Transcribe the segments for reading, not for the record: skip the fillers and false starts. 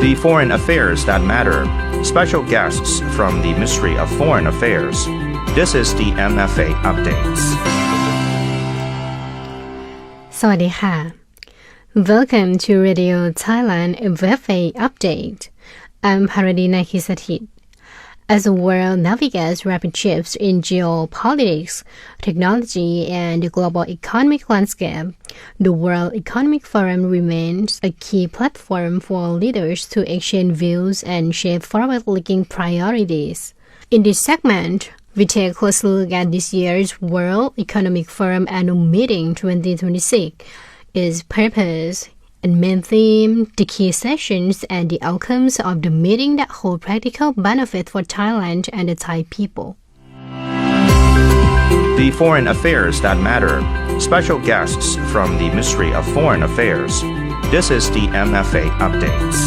The foreign affairs that matter. Special guests from the Ministry of Foreign Affairs. This is the MFA updates. สวัสดีค่ะ Welcome to Radio Thailand MFA update. I'm Paradi Nakisatit. As the world navigates rapid shifts in geopolitics, technology, and the global economic landscape, the World Economic Forum remains a key platform for leaders to exchange views and shape forward-looking priorities. In this segment, we take a close look at this year's World Economic Forum Annual Meeting 2026, its purpose and main theme, the key sessions, and the outcomes of the meeting that hold practical benefit for Thailand and the Thai people. The foreign affairs that matter. Special guests from the Ministry of Foreign Affairs. This is the MFA updates.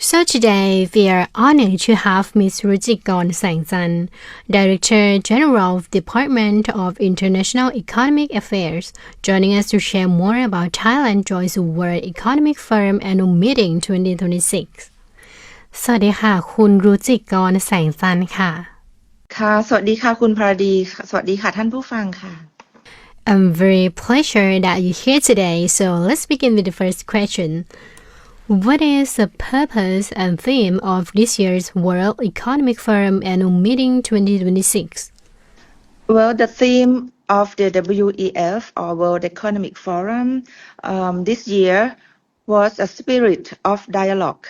So today, we are honored to have Ms. Rujikorn Saengchantr, Director General of Department of International Economic Affairs, joining us to share more about Thailand joins World Economic Forum Annual Meeting 2026. สวัสดีค่ะคุณรุจิกรแสงจันทร์ค่ะค่ะสวัสดีค่ะคุณภารดีสวัสดีค่ะท่านผู้ฟังค่ะ I'm very pleased that you're here today. So let's begin with the first question.What is the purpose and theme of this year's World Economic Forum Annual Meeting 2026? Well, the theme of the WEF or World Economic Forum this year was a spirit of dialogue.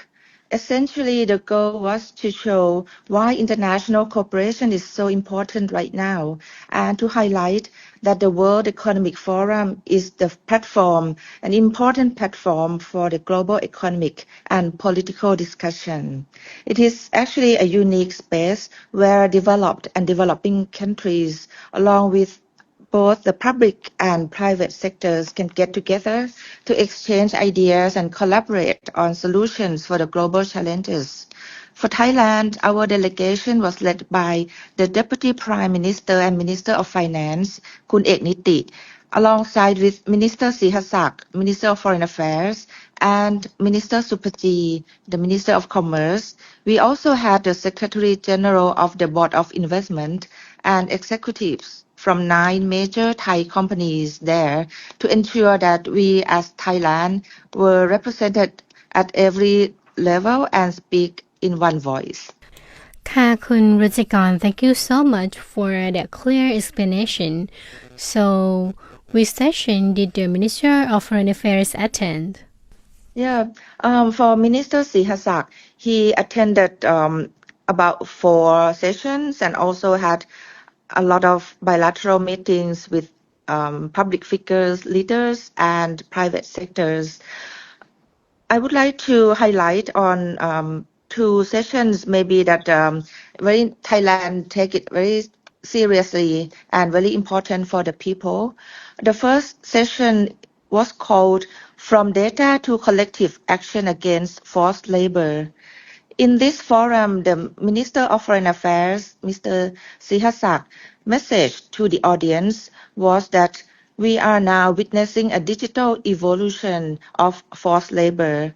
Essentially, the goal was to show why international cooperation is so important right now and to highlight that the World Economic Forum is the platform, an important platform for the global economic and political discussion. It is actually a unique space where developed and developing countries, along with both the public and private sectors can get together to exchange ideas and collaborate on solutions for the global challenges. For Thailand, our delegation was led by the Deputy Prime Minister and Minister of Finance, Kun Ekniti, alongside with Minister Sihasak, Minister of Foreign Affairs, and Minister Supaji, the Minister of Commerce. We also had the Secretary General of the Board of Investment and executives from 9 major Thai companies there to ensure that we as Thailand were represented at every level and speak in one voice. ค่ะคุณรุจิกร Thank you so much for that clear explanation. So, which session did the Minister of Foreign Affairs attend? Yeah, for Minister Sihasak, he attended about 4 sessions and also had a lot of bilateral meetings with public figures, leaders, and private sectors. I would like to highlight on 2 sessions maybe that very Thailand take it very seriously and very important for the people. The first session was called From Data to Collective Action Against Forced Labor. In this forum, the Minister of Foreign Affairs, Mr. Sihasak, message to the audience was that we are now witnessing a digital evolution of forced labor.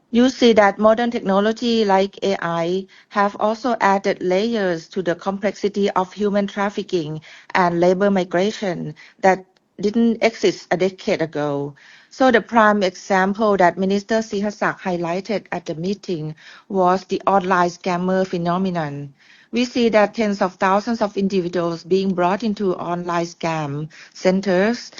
You see that modern technology like AI have also added layers to the complexity of human trafficking and labor migration that didn't exist a decade ago. So the prime example that Minister Sihasak highlighted at the meeting was the online scammer phenomenon. We see that tens of thousands of individuals being brought into online scam centers.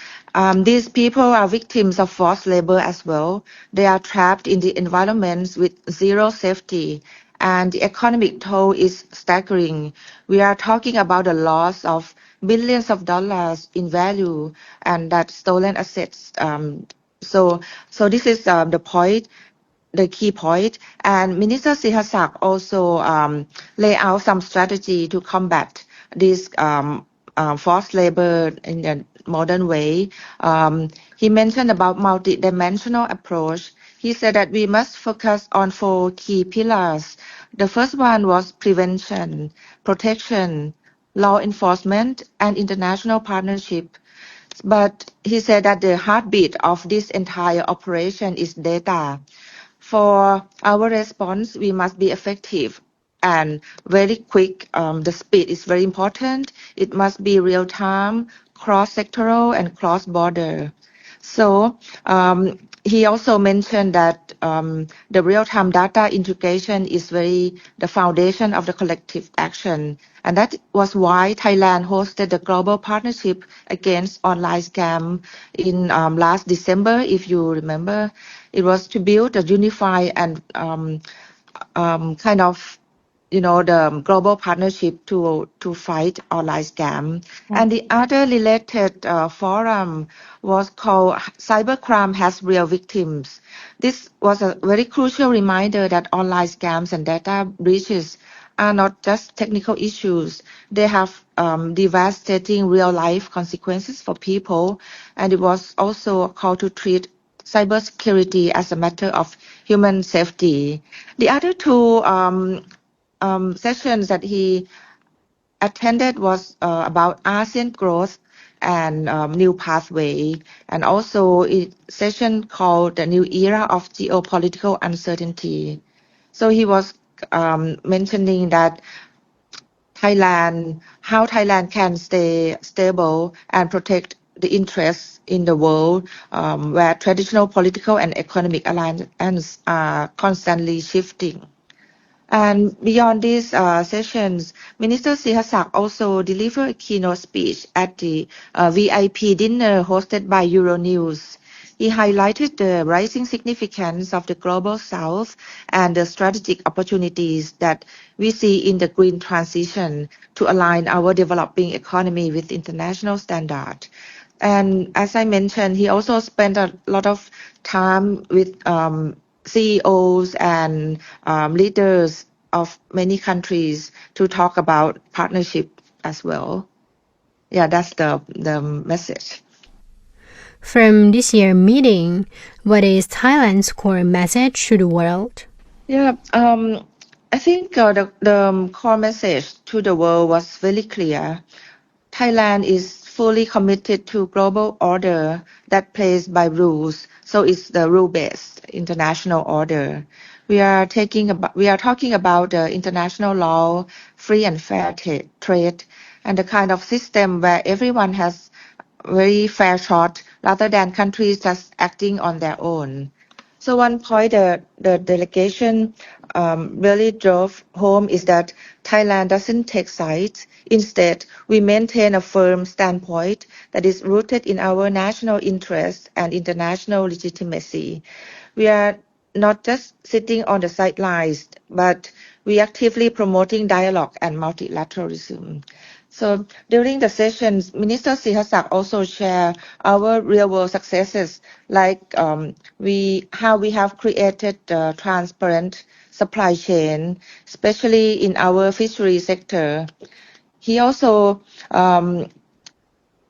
These people are victims of forced labor as well. They are trapped in the environments with zero safety, and the economic toll is staggering. We are talking about a loss of billions of dollars in value and that stolen assets. So this is the point, the key point. And Minister Sihasak also lay out some strategy to combat this forced labor in a modern way. He mentioned about multi-dimensional approach. He said that we must focus on 4 key pillars. The first one was prevention, protection, law enforcement, and international partnership. But he said that the heartbeat of this entire operation is data. For our response, we must be effective and very quick. The speed is very important. It must be real time, cross-sectoral, and cross-border. So he also mentioned that the real-time data integration is the foundation of the collective action. And that was why Thailand hosted the global partnership against online scam in last December, if you remember. It was to build a unified and kind of the global partnership to fight online scam. And the other related forum was called Cybercrime Has Real Victims. This was a very crucial reminder that online scams and data breaches are not just technical issues. They have devastating real-life consequences for people. And it was also a call to treat cybersecurity as a matter of human safety. The other two sessions that he attended was about ASEAN growth and new pathway, and also a session called the new era of geopolitical uncertainty. So he was mentioning that how Thailand can stay stable and protect the interests in the world where traditional political and economic alliances are constantly shifting. And beyond these sessions, Minister Sihasak also delivered a keynote speech at the VIP dinner hosted by Euronews. He highlighted the rising significance of the Global South and the strategic opportunities that we see in the green transition to align our developing economy with international standards. And as I mentioned, he also spent a lot of time with CEOs and leaders of many countries to talk about partnership as well. Yeah, that's the message. From this year's meeting, what is Thailand's core message to the world? Yeah, I think the core message to the world was very clear. Thailand is fully committed to global order that plays by rules. So it's the rule-based international order. We are talking about the international law, free and fair trade, and the kind of system where everyone has very fair shot rather than countries just acting on their own. So one point the delegation really drove home is that Thailand doesn't take sides. Instead, we maintain a firm standpoint that is rooted in our national interests and international legitimacy. We are not just sitting on the sidelines, but we actively promoting dialogue and multilateralism. So during the sessions, Minister Sihasak also shared our real-world successes, like how we have created a transparent supply chain, especially in our fishery sector. He also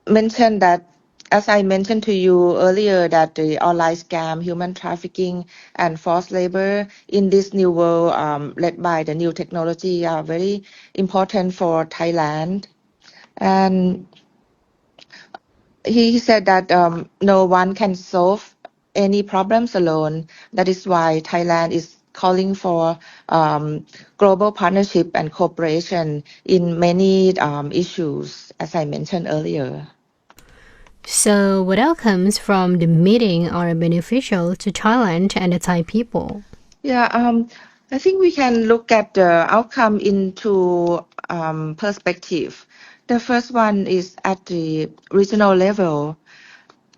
mentioned that, as I mentioned to you earlier, that the online scam, human trafficking, and forced labor in this new world led by the new technology are very important for Thailand. And he said that no one can solve any problems alone. That is why Thailand is calling for global partnership and cooperation in many issues, as I mentioned earlier. So, what outcomes from the meeting are beneficial to Thailand and the Thai people? Yeah, I think we can look at the outcome in two perspectives. The first one is at the regional level.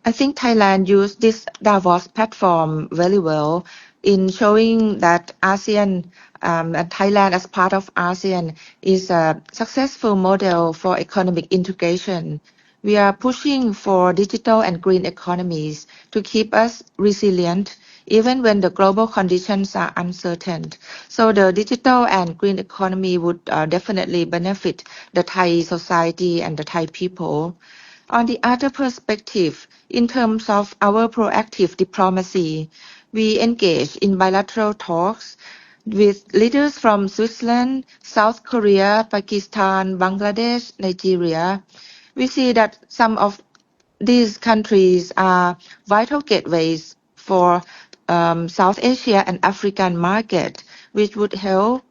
I think Thailand used this Davos platform very well in showing that ASEAN and Thailand as part of ASEAN is a successful model for economic integration. We are pushing for digital and green economies to keep us resilient even when the global conditions are uncertain. So the digital and green economy would definitely benefit the Thai society and the Thai people. On the other perspective, in terms of our proactive diplomacy, we engage in bilateral talks with leaders from Switzerland, South Korea, Pakistan, Bangladesh, Nigeria. We see that some of these countries are vital gateways for South Asia and African market, which would help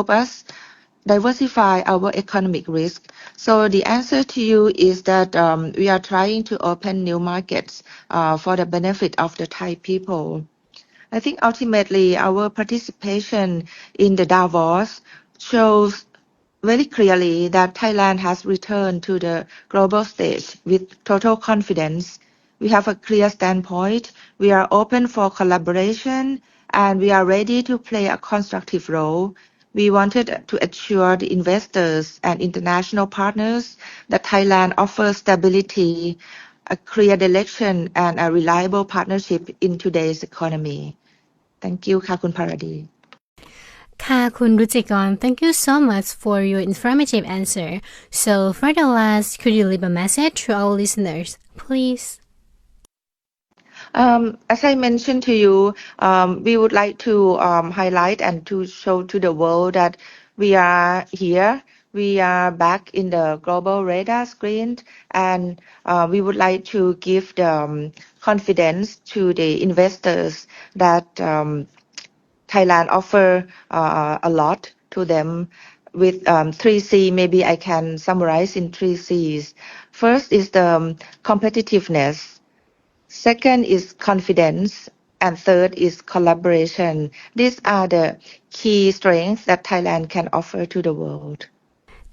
us diversify our economic risk. So the answer to you is that we are trying to open new markets for the benefit of the Thai people. I think ultimately our participation in the Davos shows very clearly that Thailand has returned to the global stage with total confidence. We have a clear standpoint. We are open for collaboration and we are ready to play a constructive role. We wanted to assure the investors and international partners that Thailand offers stability, a clear direction, and a reliable partnership in today's economy. Thank you ค่ะคุณภารดี ค่ะคุณรุจิกร thank you so much for your informative answer. So for the last, could you leave a message to our listeners, please? As I mentioned to you, we would like to highlight and to show to the world that we are here. We are back in the global radar screen, and we would like to give the confidence to the investors that Thailand offer a lot to them with 3C. Maybe I can summarize in 3Cs. First is the competitiveness. Second is confidence. And third is collaboration. These are the key strengths that Thailand can offer to the world.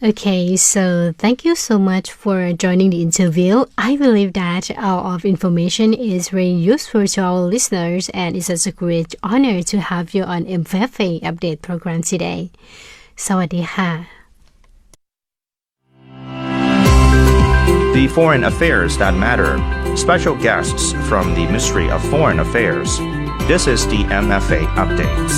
Okay, so thank you so much for joining the interview. I believe that our information is very useful to our listeners and it's such a great honor to have you on MFA Update program today. สวัสดีค่ะ The foreign affairs that matter. Special guests from the Ministry of Foreign Affairs. This is the MFA Updates.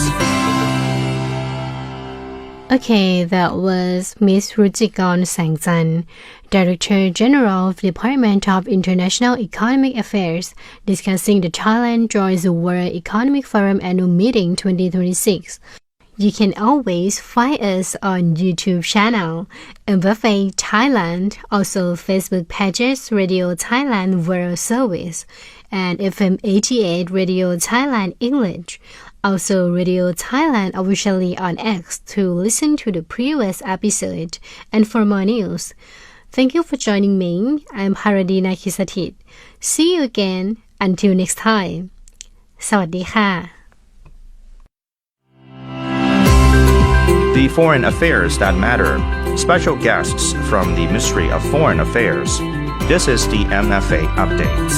Okay, that was Ms. Rujikorn Saengchantr, Director General of the Department of International Economic Affairs, discussing the Thailand joins the World Economic Forum Annual Meeting 2026. You can always find us on YouTube channel, MFA Thailand, also Facebook pages Radio Thailand World Service, and FM 88 Radio Thailand English. Also Radio Thailand officially on X to listen to the previous episode and for more news. Thank you for joining me. I'm Haradi Nakisatit. See you again. Until next time. สวัสดีค่ะ The foreign affairs that matter. Special guests from the Ministry of Foreign Affairs. This is the MFA Updates.